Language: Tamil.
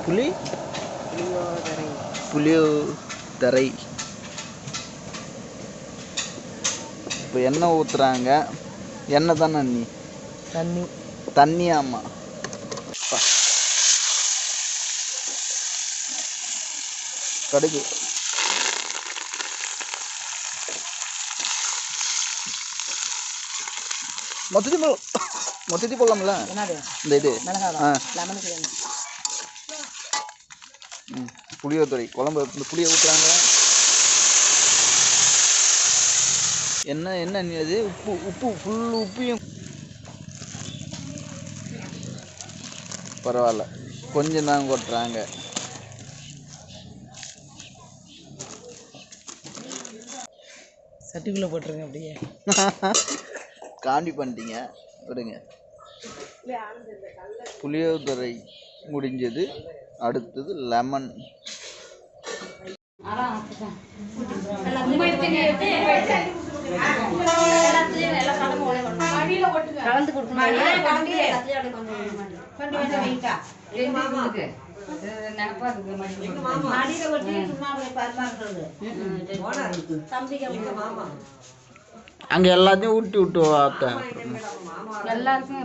புளி புளியோதரை. புளியோதரை. இப்போ எண்ணெய் ஊற்றுறாங்க. எண்ணெய் தானே நீ தண்ணி தண்ணியாம்மா. கடுகு மொத்தத்தி போடலாம்ல. இந்த இது புளியோதரை குழம்பு. இந்த புளியை ஊற்றுறாங்க. என்ன அது உப்பு ஃபுல் உப்பையும் பரவாயில்ல கொஞ்சம் தான் கொட்டுறாங்க. சட்டிக்குள்ளே போட்டுருங்க அப்படியே. காண்டி பண்ணிட்டீங்க விடுங்க. புளியோதரை முடிஞ்சது. அடுத்தது லெமன். கலந்து கொடுக்கணும். அங்க எல்லாத்தையும் ஊட்டி விட்டு எல்லாருக்கும்